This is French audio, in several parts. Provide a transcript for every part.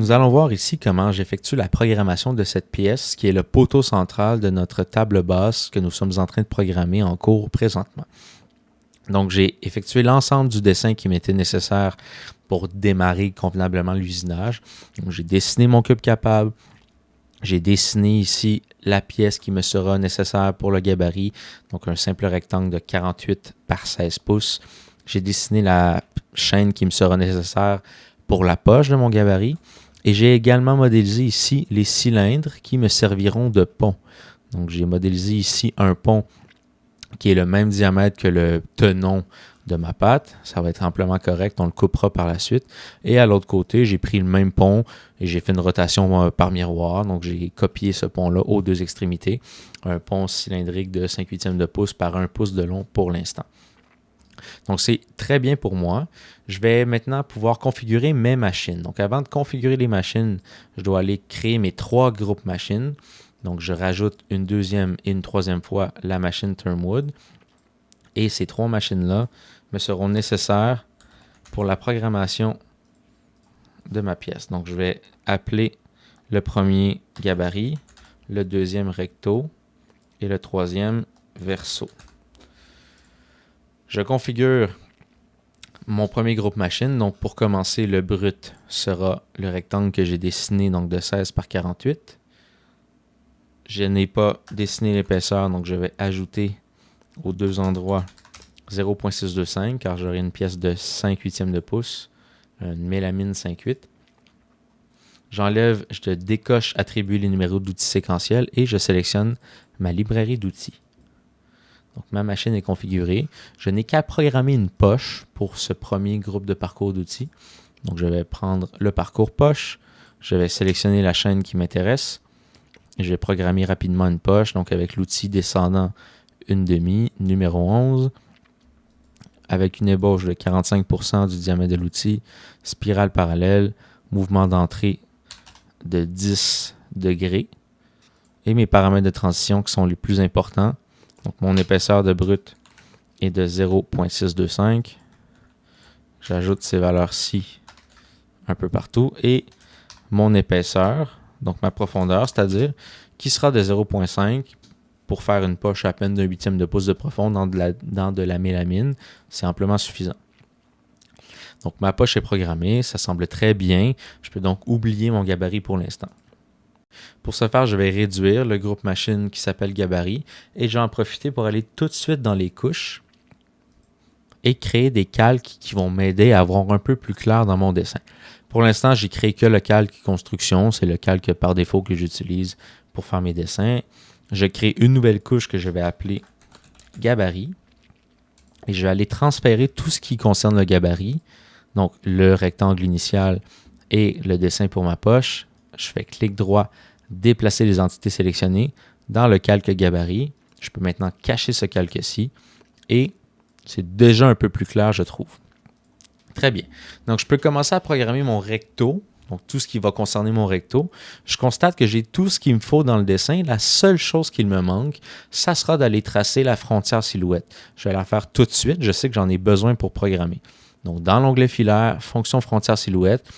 Nous allons voir ici comment j'effectue la programmation de cette pièce qui est le poteau central de notre table basse que nous sommes en train de programmer en cours présentement. Donc, j'ai effectué l'ensemble du dessin qui m'était nécessaire pour démarrer convenablement l'usinage. Donc, j'ai dessiné mon cube capable. J'ai dessiné ici la pièce qui me sera nécessaire pour le gabarit. Donc, un simple rectangle de 48 par 16 pouces. J'ai dessiné la chaîne qui me sera nécessaire pour la poche de mon gabarit. Et j'ai également modélisé ici les cylindres qui me serviront de pont. Donc, j'ai modélisé ici un pont qui est le même diamètre que le tenon de ma patte. Ça va être amplement correct, on le coupera par la suite. Et à l'autre côté, j'ai pris le même pont et j'ai fait une rotation par miroir. Donc, j'ai copié ce pont-là aux deux extrémités. Un pont cylindrique de 5/8 de pouce par 1 pouce de long pour l'instant. Donc, c'est très bien pour moi. Je vais maintenant pouvoir configurer mes machines. Donc, avant de configurer les machines, je dois aller créer mes 3 groupes machines. Donc, je rajoute une deuxième et une troisième fois la machine Turnwood. Et ces 3 machines-là me seront nécessaires pour la programmation de ma pièce. Donc, je vais appeler le premier gabarit, le deuxième recto et le troisième verso. Je configure mon premier groupe machine. Donc, pour commencer, le brut sera le rectangle que j'ai dessiné, donc de 16 par 48. Je n'ai pas dessiné l'épaisseur, donc je vais ajouter aux deux endroits 0.625 car j'aurai une pièce de 5/8 de pouce, une mélamine 5/8. J'enlève, je décoche attribuer les numéros d'outils séquentiels et je sélectionne ma librairie d'outils. Donc ma machine est configurée. Je n'ai qu'à programmer une poche pour ce premier groupe de parcours d'outils. Donc je vais prendre le parcours poche, je vais sélectionner la chaîne qui m'intéresse. Je vais programmer rapidement une poche, donc avec l'outil descendant une demi, numéro 11, avec une ébauche de 45% du diamètre de l'outil, spirale parallèle, mouvement d'entrée de 10 degrés, et mes paramètres de transition qui sont les plus importants. Donc mon épaisseur de brut est de 0.625. J'ajoute ces valeurs-ci un peu partout, et mon épaisseur, donc ma profondeur, c'est-à-dire qui sera de 0.5 pour faire une poche à peine d'1/8 de pouce de profond dans de la mélamine. C'est amplement suffisant. Donc ma poche est programmée, ça semble très bien. Je peux donc oublier mon gabarit pour l'instant. Pour ce faire, je vais réduire le groupe machine qui s'appelle gabarit et je vais en profiter pour aller tout de suite dans les couches et créer des calques qui vont m'aider à avoir un peu plus clair dans mon dessin. Pour l'instant, j'ai créé que le calque construction, c'est le calque par défaut que j'utilise pour faire mes dessins. Je crée une nouvelle couche que je vais appeler gabarit et je vais aller transférer tout ce qui concerne le gabarit, donc le rectangle initial et le dessin pour ma poche. Je fais clic droit, déplacer les entités sélectionnées dans le calque gabarit. Je peux maintenant cacher ce calque-ci et c'est déjà un peu plus clair, je trouve. Très bien. Donc, je peux commencer à programmer mon recto, donc tout ce qui va concerner mon recto. Je constate que j'ai tout ce qu'il me faut dans le dessin. La seule chose qu'il me manque, ça sera d'aller tracer la frontière silhouette. Je vais la faire tout de suite. Je sais que j'en ai besoin pour programmer. Donc, dans l'onglet filaire, fonction frontière silhouette,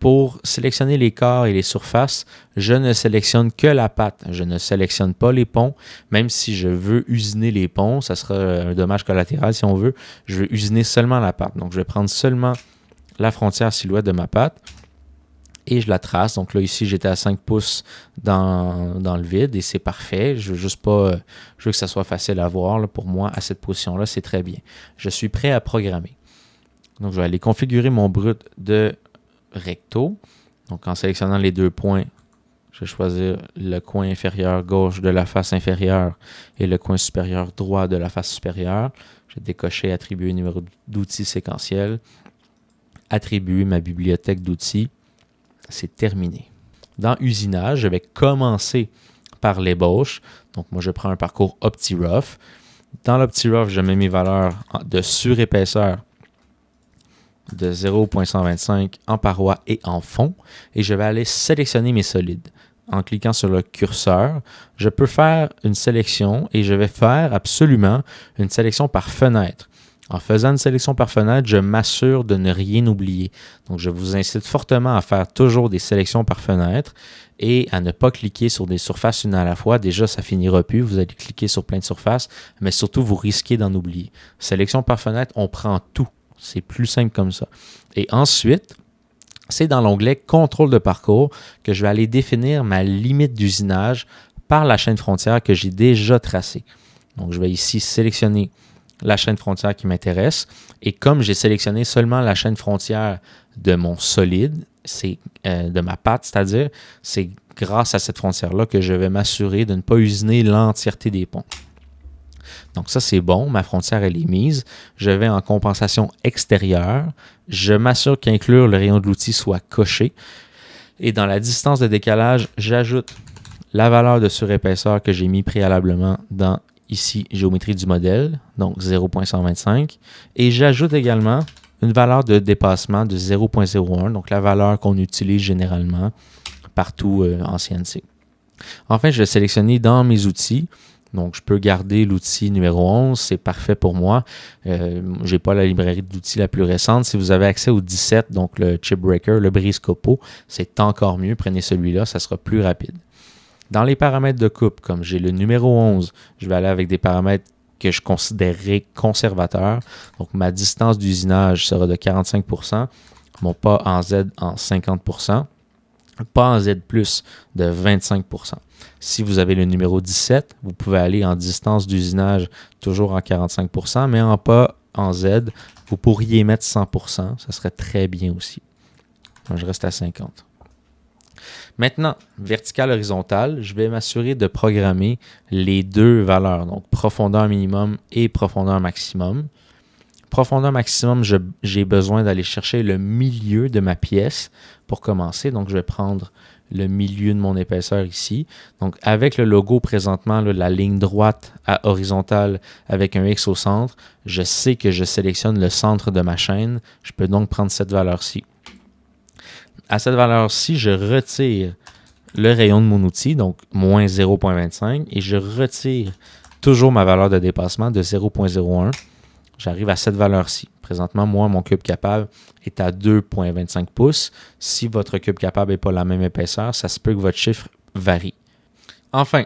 pour sélectionner les corps et les surfaces, je ne sélectionne que la patte. Je ne sélectionne pas les ponts. Même si je veux usiner les ponts, ça sera un dommage collatéral si on veut. Je veux usiner seulement la patte. Donc, je vais prendre seulement la frontière silhouette de ma patte et je la trace. Donc là, ici, j'étais à 5 pouces dans le vide et c'est parfait. Je veux juste pas, je veux que ça soit facile à voir. Là, pour moi, à cette position-là, c'est très bien. Je suis prêt à programmer. Donc, je vais aller configurer mon brut de recto. Donc, en sélectionnant les 2 points, je vais choisir le coin inférieur gauche de la face inférieure et le coin supérieur droit de la face supérieure. Je vais décocher attribuer numéro d'outils séquentiel, attribuer ma bibliothèque d'outils. C'est terminé. Dans usinage, je vais commencer par l'ébauche. Donc, moi, je prends un parcours OptiRough. Dans l'OptiRough, je mets mes valeurs de surépaisseur de 0.125 en paroi et en fond. Et je vais aller sélectionner mes solides. En cliquant sur le curseur, je peux faire une sélection et je vais faire absolument une sélection par fenêtre. En faisant une sélection par fenêtre, je m'assure de ne rien oublier. Donc, je vous incite fortement à faire toujours des sélections par fenêtre et à ne pas cliquer sur des surfaces une à la fois. Déjà, ça finira plus. Vous allez cliquer sur plein de surfaces, mais surtout, vous risquez d'en oublier. Sélection par fenêtre, on prend tout. C'est plus simple comme ça. Et ensuite, c'est dans l'onglet Contrôle de parcours que je vais aller définir ma limite d'usinage par la chaîne frontière que j'ai déjà tracée. Donc, je vais ici sélectionner la chaîne frontière qui m'intéresse. Et comme j'ai sélectionné seulement la chaîne frontière de mon solide, c'est de ma pâte, c'est-à-dire, c'est grâce à cette frontière-là que je vais m'assurer de ne pas usiner l'entièreté des ponts. Donc ça, c'est bon. Ma frontière, elle est mise. Je vais en compensation extérieure. Je m'assure qu'inclure le rayon de l'outil soit coché. Et dans la distance de décalage, j'ajoute la valeur de surépaisseur que j'ai mis préalablement dans ici, géométrie du modèle, donc 0.125. Et j'ajoute également une valeur de dépassement de 0.01, donc la valeur qu'on utilise généralement partout en CNC. Enfin, je vais sélectionner dans mes outils. Donc, je peux garder l'outil numéro 11, c'est parfait pour moi. Je n'ai pas la librairie d'outils la plus récente. Si vous avez accès au 17, donc le chip breaker, le brise-copeaux, c'est encore mieux. Prenez celui-là, ça sera plus rapide. Dans les paramètres de coupe, comme j'ai le numéro 11, je vais aller avec des paramètres que je considérerais conservateurs. Donc, ma distance d'usinage sera de 45%, mon pas en Z en 50%, pas en Z+, de 25%. Si vous avez le numéro 17, vous pouvez aller en distance d'usinage toujours en 45%, mais en pas en Z, vous pourriez mettre 100%. Ça serait très bien aussi. Moi, je reste à 50%. Maintenant, vertical horizontal, je vais m'assurer de programmer les deux valeurs, donc profondeur minimum et profondeur maximum. Profondeur maximum, j'ai besoin d'aller chercher le milieu de ma pièce pour commencer. Donc, je vais prendre le milieu de mon épaisseur ici. Donc, avec le logo présentement, là, la ligne droite à horizontale avec un X au centre, je sais que je sélectionne le centre de ma chaîne. Je peux donc prendre cette valeur-ci. À cette valeur-ci, je retire le rayon de mon outil, donc moins 0.25, et je retire toujours ma valeur de dépassement de 0.01. J'arrive à cette valeur-ci. Présentement, moi, mon cube capable est à 2.25 pouces. Si votre cube capable n'est pas la même épaisseur, ça se peut que votre chiffre varie. Enfin,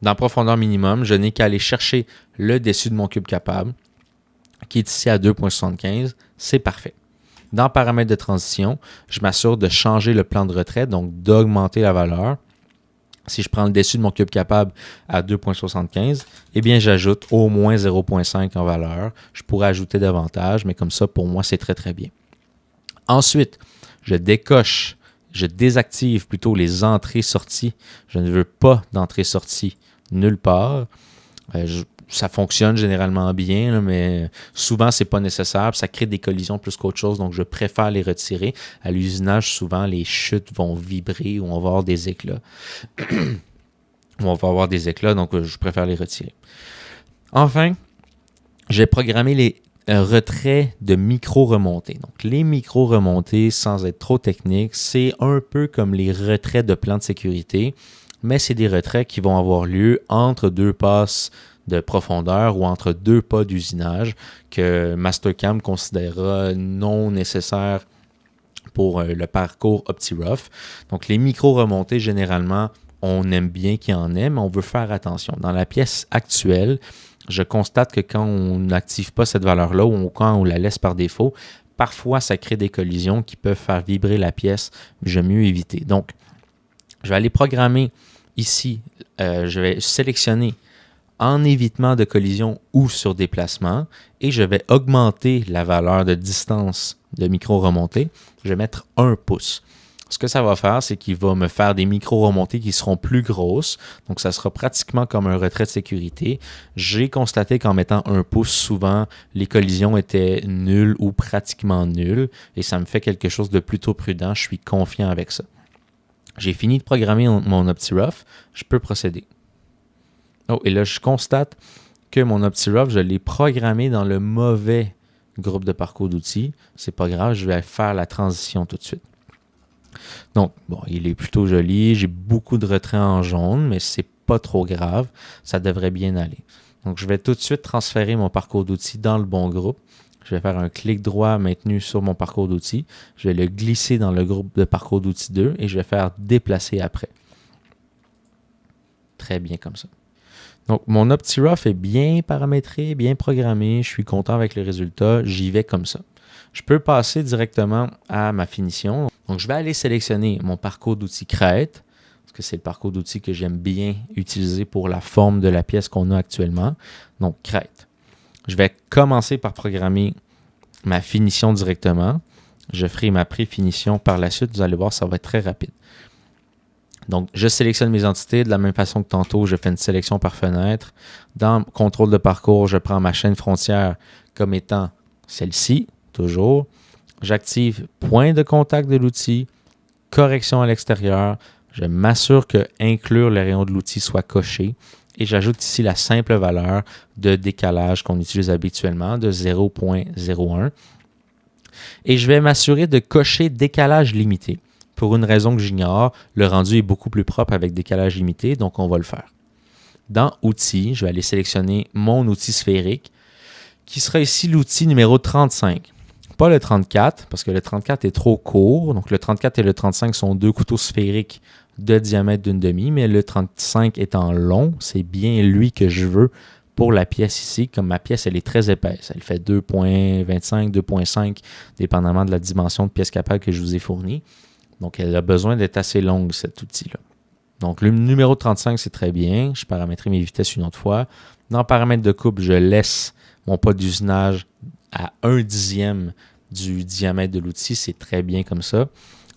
dans profondeur minimum, je n'ai qu'à aller chercher le dessus de mon cube capable, qui est ici à 2.75. C'est parfait. Dans paramètres de transition, je m'assure de changer le plan de retrait, donc d'augmenter la valeur. Si je prends le dessus de mon cube capable à 2.75, eh bien, j'ajoute au moins 0.5 en valeur. Je pourrais ajouter davantage, mais comme ça, pour moi, c'est très, très bien. Ensuite, je désactive plutôt les entrées-sorties. Je ne veux pas d'entrée-sortie nulle part. Ça fonctionne généralement bien, là, mais souvent, ce n'est pas nécessaire. Ça crée des collisions plus qu'autre chose, donc je préfère les retirer. À l'usinage, souvent, les chutes vont vibrer ou on va avoir des éclats. Donc je préfère les retirer. Enfin, j'ai programmé les retraits de micro-remontées. Donc, les micro-remontées, sans être trop technique, c'est un peu comme les retraits de plan de sécurité, mais c'est des retraits qui vont avoir lieu entre deux passes de profondeur ou entre deux pas d'usinage que Mastercam considérera non nécessaires pour le parcours OptiRough. Donc, les micro-remontées, généralement, on aime bien qu'il y en ait, mais on veut faire attention. Dans la pièce actuelle, je constate que quand on n'active pas cette valeur-là ou quand on la laisse par défaut, parfois, ça crée des collisions qui peuvent faire vibrer la pièce. J'aime mieux éviter. Donc, je vais aller programmer ici. Je vais sélectionner en évitement de collision ou sur déplacement et je vais augmenter la valeur de distance de micro-remontée. Je vais mettre 1 pouce. Ce que ça va faire, c'est qu'il va me faire des micro-remontées qui seront plus grosses. Donc, ça sera pratiquement comme un retrait de sécurité. J'ai constaté qu'en mettant 1 pouce, souvent, les collisions étaient nulles ou pratiquement nulles. Et ça me fait quelque chose de plutôt prudent. Je suis confiant avec ça. J'ai fini de programmer mon OptiRough. Je peux procéder. Oh, et là, je constate que mon OptiRough, je l'ai programmé dans le mauvais groupe de parcours d'outils. C'est pas grave, je vais faire la transition tout de suite. Donc, bon, il est plutôt joli. J'ai beaucoup de retraits en jaune, mais c'est pas trop grave. Ça devrait bien aller. Donc, je vais tout de suite transférer mon parcours d'outils dans le bon groupe. Je vais faire un clic droit maintenu sur mon parcours d'outils. Je vais le glisser dans le groupe de parcours d'outils 2 et je vais faire déplacer après. Très bien comme ça. Donc, mon OptiRough est bien paramétré, bien programmé. Je suis content avec le résultat. J'y vais comme ça. Je peux passer directement à ma finition. Donc, je vais aller sélectionner mon parcours d'outils crête, parce que c'est le parcours d'outils que j'aime bien utiliser pour la forme de la pièce qu'on a actuellement. Donc, crête. Je vais commencer par programmer ma finition directement. Je ferai ma pré-finition par la suite. Vous allez voir, ça va être très rapide. Donc, je sélectionne mes entités de la même façon que tantôt, je fais une sélection par fenêtre. Dans contrôle de parcours, je prends ma chaîne frontière comme étant celle-ci, toujours. J'active point de contact de l'outil, correction à l'extérieur. Je m'assure que inclure le rayon de l'outil soit coché. Et j'ajoute ici la simple valeur de décalage qu'on utilise habituellement de 0.01. Et je vais m'assurer de cocher décalage limité. Pour une raison que j'ignore, le rendu est beaucoup plus propre avec décalage limité, donc on va le faire. Dans Outils, je vais aller sélectionner mon outil sphérique, qui sera ici l'outil numéro 35. Pas le 34, parce que le 34 est trop court. Donc le 34 et le 35 sont deux couteaux sphériques de diamètre d'une demi, mais le 35 étant long, c'est bien lui que je veux pour la pièce ici. Comme ma pièce, elle est très épaisse. Elle fait 2.25, 2.5, dépendamment de la dimension de pièce capable que je vous ai fournie. Donc, elle a besoin d'être assez longue, cet outil-là. Donc, le numéro 35, c'est très bien. Je paramétrai mes vitesses une autre fois. Dans paramètres de coupe, je laisse mon pas d'usinage à 1/10 du diamètre de l'outil. C'est très bien comme ça.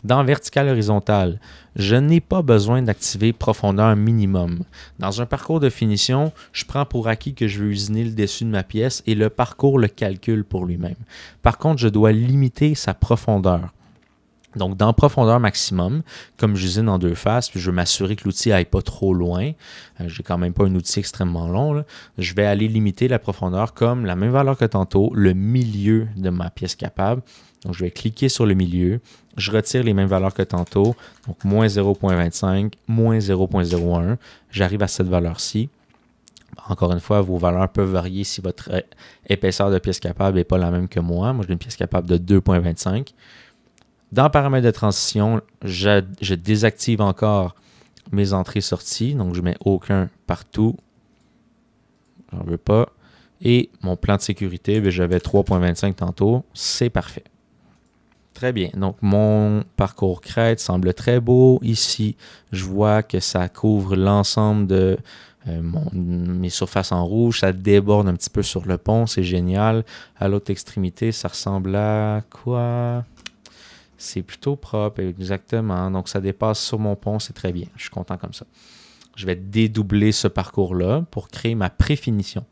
Dans vertical horizontal, je n'ai pas besoin d'activer profondeur minimum. Dans un parcours de finition, je prends pour acquis que je veux usiner le dessus de ma pièce et le parcours le calcule pour lui-même. Par contre, je dois limiter sa profondeur. Donc, dans profondeur maximum, comme j'usine en deux faces, puis je veux m'assurer que l'outil n'aille pas trop loin, j'ai quand même pas un outil extrêmement long, là, je vais aller limiter la profondeur comme la même valeur que tantôt, le milieu de ma pièce capable. Donc, je vais cliquer sur le milieu, je retire les mêmes valeurs que tantôt, donc moins 0.25, moins 0.01, j'arrive à cette valeur-ci. Encore une fois, vos valeurs peuvent varier si votre épaisseur de pièce capable n'est pas la même que moi. Moi, j'ai une pièce capable de 2.25. Dans paramètres de transition, je désactive encore mes entrées-sorties. Donc, je mets aucun partout. J'en veux pas. Et mon plan de sécurité, j'avais 3.25 tantôt. C'est parfait. Très bien. Donc, mon parcours crête semble très beau. Ici, je vois que ça couvre l'ensemble de mes surfaces en rouge. Ça déborde un petit peu sur le pont. C'est génial. À l'autre extrémité, ça ressemble à quoi? C'est plutôt propre, exactement. Donc, ça dépasse sur mon pont, c'est très bien. Je suis content comme ça. Je vais dédoubler ce parcours-là pour créer ma préfinition.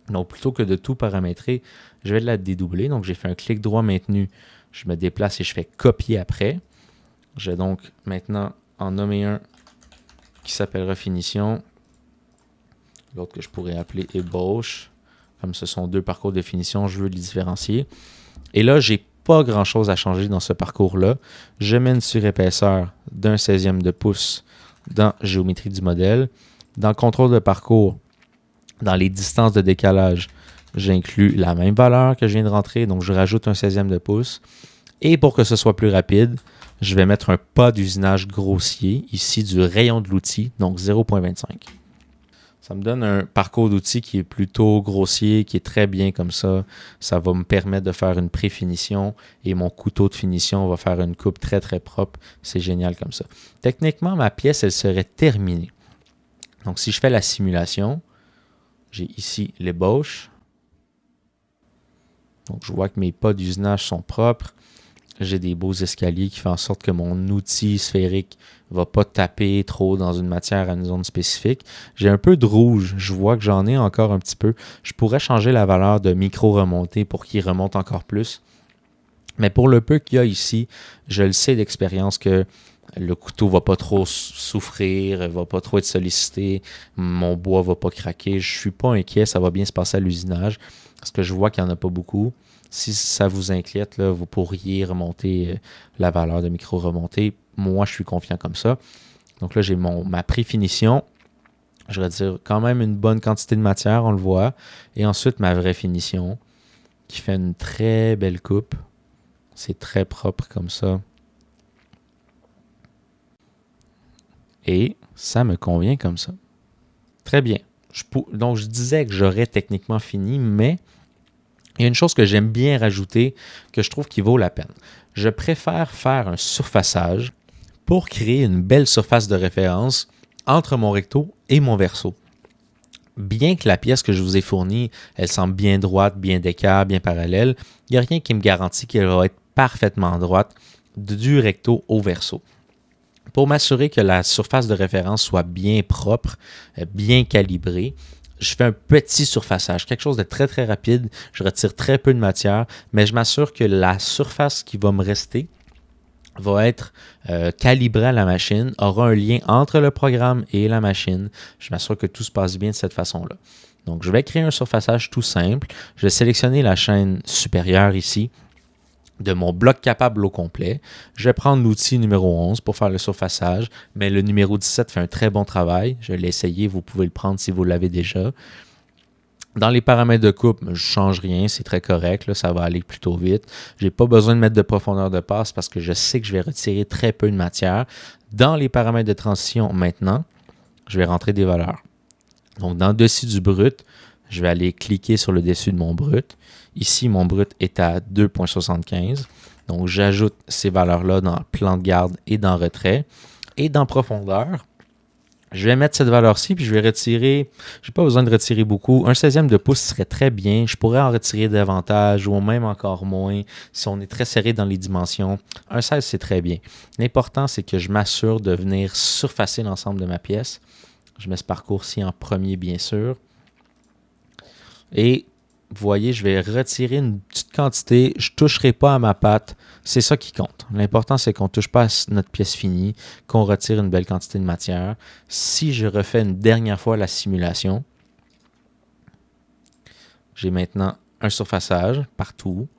Donc, plutôt que de tout paramétrer, je vais la dédoubler. Donc, j'ai fait un clic droit maintenu. Je me déplace et je fais copier après. Je vais donc maintenant en nommer un qui s'appellera finition. L'autre que je pourrais appeler ébauche. Comme ce sont deux parcours de finition, je veux les différencier. Et là, j'ai pas grand-chose à changer dans ce parcours-là. Je mets une surépaisseur d'un 16e de pouce dans géométrie du modèle. Dans contrôle de parcours, dans les distances de décalage, j'inclus la même valeur que je viens de rentrer, donc je rajoute un 16e de pouce. Et pour que ce soit plus rapide, je vais mettre un pas d'usinage grossier, ici du rayon de l'outil, donc 0.25. Ça me donne un parcours d'outils qui est plutôt grossier, qui est très bien comme ça. Ça va me permettre de faire une pré-finition et mon couteau de finition va faire une coupe très très propre. C'est génial comme ça. Techniquement, ma pièce, elle serait terminée. Donc, si je fais la simulation, j'ai ici l'ébauche. Donc, je vois que mes pas d'usinage sont propres. J'ai des beaux escaliers qui font en sorte que mon outil sphérique ne va pas taper trop dans une matière à une zone spécifique. J'ai un peu de rouge. Je vois que j'en ai encore un petit peu. Je pourrais changer la valeur de micro-remontée pour qu'il remonte encore plus. Mais pour le peu qu'il y a ici, je le sais d'expérience que le couteau ne va pas trop souffrir, ne va pas trop être sollicité, mon bois ne va pas craquer. Je ne suis pas inquiet, ça va bien se passer à l'usinage parce que je vois qu'il n'y en a pas beaucoup. Si ça vous inquiète, là, vous pourriez remonter la valeur de micro-remontée. Moi, je suis confiant comme ça. Donc là, j'ai ma préfinition. Je retire quand même une bonne quantité de matière, on le voit. Et ensuite, ma vraie finition, qui fait une très belle coupe. C'est très propre comme ça. Et ça me convient comme ça. Très bien. Donc, je disais que j'aurais techniquement fini, mais il y a une chose que j'aime bien rajouter, que je trouve qui vaut la peine. Je préfère faire un surfaçage pour créer une belle surface de référence entre mon recto et mon verso. Bien que la pièce que je vous ai fournie, elle semble bien droite, bien d'écart, bien parallèle, il n'y a rien qui me garantit qu'elle va être parfaitement droite du recto au verso. Pour m'assurer que la surface de référence soit bien propre, bien calibrée, je fais un petit surfaçage, quelque chose de très très rapide. Je retire très peu de matière, mais je m'assure que la surface qui va me rester va être calibrée à la machine, aura un lien entre le programme et la machine. Je m'assure que tout se passe bien de cette façon-là. Donc, je vais créer un surfaçage tout simple. Je vais sélectionner la chaîne supérieure ici de mon bloc capable au complet. Je vais prendre l'outil numéro 11 pour faire le surfaçage, mais le numéro 17 fait un très bon travail. Je l'ai essayé, vous pouvez le prendre si vous l'avez déjà. Dans les paramètres de coupe, je ne change rien, c'est très correct, là, ça va aller plutôt vite. Je n'ai pas besoin de mettre de profondeur de passe parce que je sais que je vais retirer très peu de matière. Dans les paramètres de transition maintenant, je vais rentrer des valeurs. Donc, dans le dessus du brut, je vais aller cliquer sur le dessus de mon brut. Ici, mon brut est à 2,75. Donc, j'ajoute ces valeurs-là dans plan de garde et dans retrait. Et dans profondeur, je vais mettre cette valeur-ci, puis je vais retirer, je n'ai pas besoin de retirer beaucoup. Un 16e de pouce serait très bien. Je pourrais en retirer davantage ou même encore moins si on est très serré dans les dimensions. Un 16, c'est très bien. L'important, c'est que je m'assure de venir surfacer l'ensemble de ma pièce. Je mets ce parcours-ci en premier, bien sûr. Et vous voyez, je vais retirer une petite quantité. Je ne toucherai pas à ma pâte. C'est ça qui compte. L'important, c'est qu'on ne touche pas à notre pièce finie, qu'on retire une belle quantité de matière. Si je refais une dernière fois la simulation, j'ai maintenant un surfaçage partout,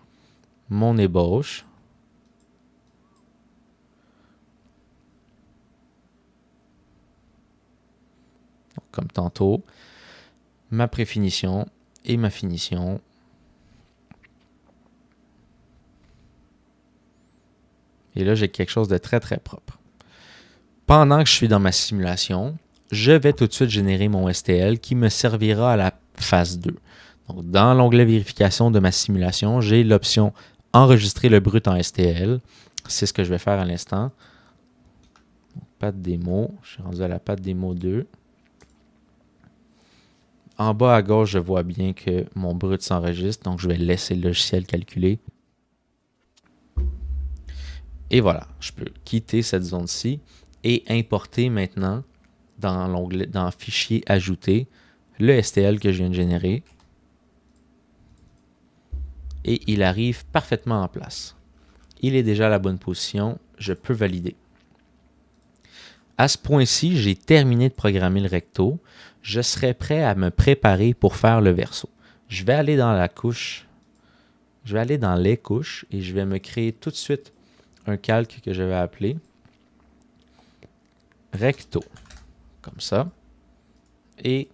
mon ébauche, comme tantôt, ma préfinition et ma finition. Et là, j'ai quelque chose de très, très propre. Pendant que je suis dans ma simulation, je vais tout de suite générer mon STL qui me servira à la phase 2. Donc, dans l'onglet vérification de ma simulation, j'ai l'option enregistrer le brut en STL. C'est ce que je vais faire à l'instant. Patte démo. Je suis rendu à la patte démo 2. En bas à gauche, je vois bien que mon brut s'enregistre. Donc, je vais laisser le logiciel calculer. Et voilà, je peux quitter cette zone-ci et importer maintenant dans l'onglet, dans Fichier ajouter, le STL que je viens de générer. Et il arrive parfaitement en place. Il est déjà à la bonne position, je peux valider. À ce point-ci, j'ai terminé de programmer le recto. Je serai prêt à me préparer pour faire le verso. Je vais aller dans la couche, je vais aller dans les couches et je vais me créer tout de suite un calque que je vais appeler recto, comme ça, et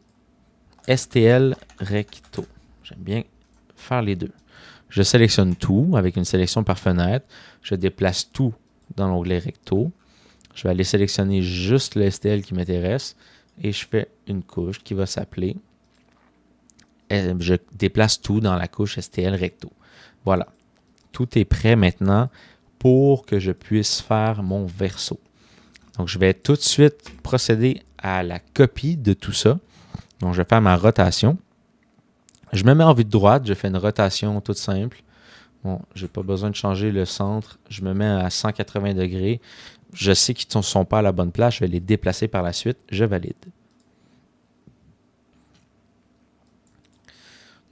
STL recto. J'aime bien faire les deux. Je sélectionne tout avec une sélection par fenêtre. Je déplace tout dans l'onglet recto. Je vais aller sélectionner juste le STL qui m'intéresse et je fais une couche qui va s'appeler. Je déplace tout dans la couche STL recto. Voilà. Tout est prêt maintenant pour que je puisse faire mon verso. Donc, je vais tout de suite procéder à la copie de tout ça. Donc, je vais faire ma rotation. Je me mets en vue de droite. Je fais une rotation toute simple. Bon, je n'ai pas besoin de changer le centre. Je me mets à 180 degrés. Je sais qu'ils ne sont pas à la bonne place. Je vais les déplacer par la suite. Je valide.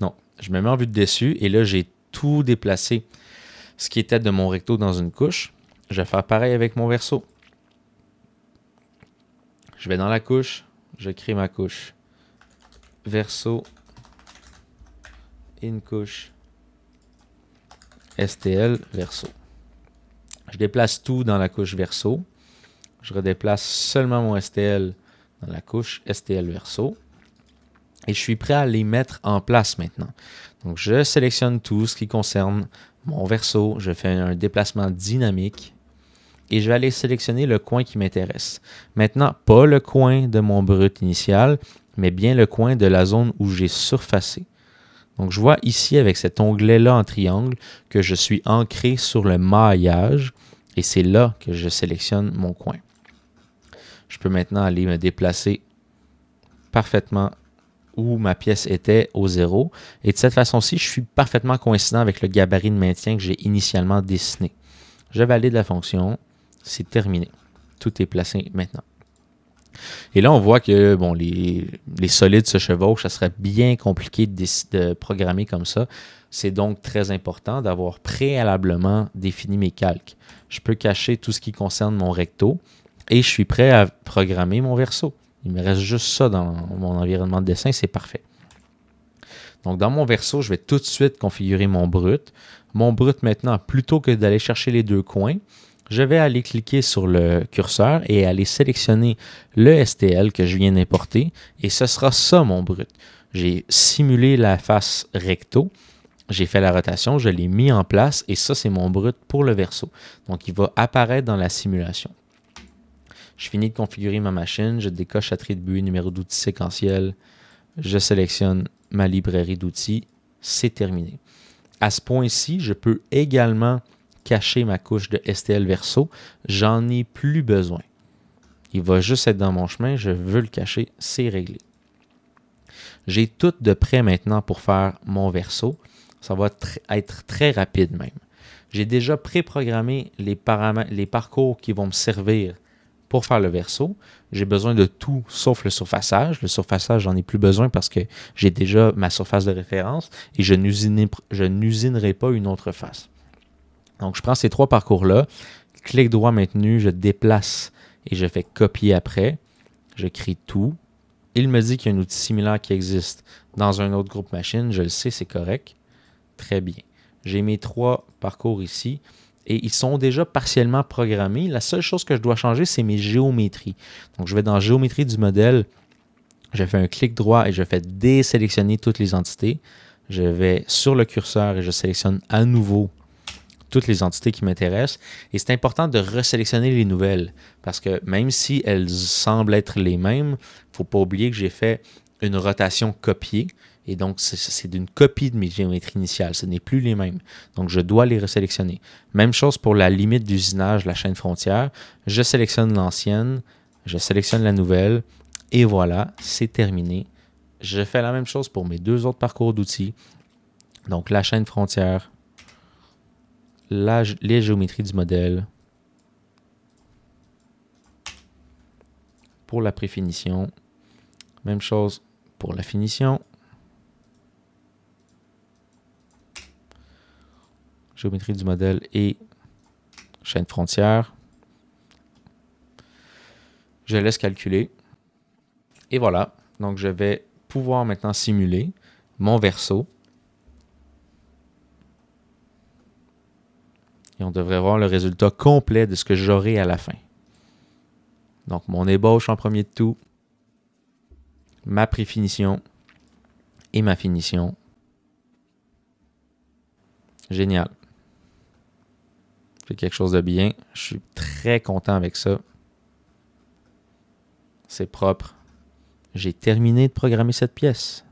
Non, je me mets en vue de dessus et là, j'ai tout déplacé. Ce qui était de mon recto dans une couche. Je vais faire pareil avec mon verso. Je vais dans la couche. Je crée ma couche. Verso. Une couche. STL verso. Je déplace tout dans la couche verso. Je redéplace seulement mon STL dans la couche STL Verso. Et je suis prêt à les mettre en place maintenant. Donc, je sélectionne tout ce qui concerne mon verso. Je fais un déplacement dynamique et je vais aller sélectionner le coin qui m'intéresse. Maintenant, pas le coin de mon brut initial, mais bien le coin de la zone où j'ai surfacé. Donc, je vois ici avec cet onglet-là en triangle que je suis ancré sur le maillage et c'est là que je sélectionne mon coin. Je peux maintenant aller me déplacer parfaitement où ma pièce était au 0. Et de cette façon-ci, je suis parfaitement coïncident avec le gabarit de maintien que j'ai initialement dessiné. Je valide la fonction. C'est terminé. Tout est placé maintenant. Et là, on voit que bon, les solides se chevauchent. Ça serait bien compliqué de programmer comme ça. C'est donc très important d'avoir préalablement défini mes calques. Je peux cacher tout ce qui concerne mon recto et je suis prêt à programmer mon verso. Il me reste juste ça dans mon environnement de dessin, c'est parfait. Donc, dans mon verso, je vais tout de suite configurer mon brut. Mon brut, maintenant, plutôt que d'aller chercher les deux coins, je vais aller cliquer sur le curseur et aller sélectionner le STL que je viens d'importer. Et ce sera ça, mon brut. J'ai simulé la face recto. J'ai fait la rotation, je l'ai mis en place et ça, c'est mon brut pour le verso. Donc, il va apparaître dans la simulation. Je finis de configurer ma machine, je décoche attribut, numéro d'outil séquentiel, je sélectionne ma librairie d'outils, c'est terminé. À ce point-ci, je peux également cacher ma couche de STL Verso, j'en ai plus besoin. Il va juste être dans mon chemin, je veux le cacher, c'est réglé. J'ai tout de prêt maintenant pour faire mon verso, ça va être très rapide même. J'ai déjà préprogrammé les parcours qui vont me servir pour faire le verso. J'ai besoin de tout sauf le surfaçage. Le surfaçage, j'en ai plus besoin parce que j'ai déjà ma surface de référence et je n'usinerai pas une autre face. Donc, je prends ces trois parcours-là, clic droit maintenu, je déplace et je fais copier après. Je crée tout. Il me dit qu'il y a un outil similaire qui existe dans un autre groupe machine. Je le sais, c'est correct. Très bien. J'ai mes trois parcours ici. Et ils sont déjà partiellement programmés. La seule chose que je dois changer, c'est mes géométries. Donc, je vais dans Géométrie du modèle. Je fais un clic droit et je fais désélectionner toutes les entités. Je vais sur le curseur et je sélectionne à nouveau toutes les entités qui m'intéressent. Et c'est important de resélectionner les nouvelles parce que même si elles semblent être les mêmes, il ne faut pas oublier que j'ai fait une rotation copiée. Et donc, c'est d'une copie de mes géométries initiales. Ce n'est plus les mêmes. Donc, je dois les resélectionner. Même chose pour la limite d'usinage, la chaîne frontière. Je sélectionne l'ancienne, je sélectionne la nouvelle, et voilà, c'est terminé. Je fais la même chose pour mes deux autres parcours d'outils. Donc, la chaîne frontière, les géométries du modèle. Pour la préfinition, même chose pour la finition. Géométrie du modèle et chaîne frontière. Je laisse calculer. Et voilà. Donc, je vais pouvoir maintenant simuler mon verso. Et on devrait voir le résultat complet de ce que j'aurai à la fin. Donc, mon ébauche en premier de tout, ma préfinition et ma finition. Génial. J'ai quelque chose de bien. Je suis très content avec ça. C'est propre. J'ai terminé de programmer cette pièce.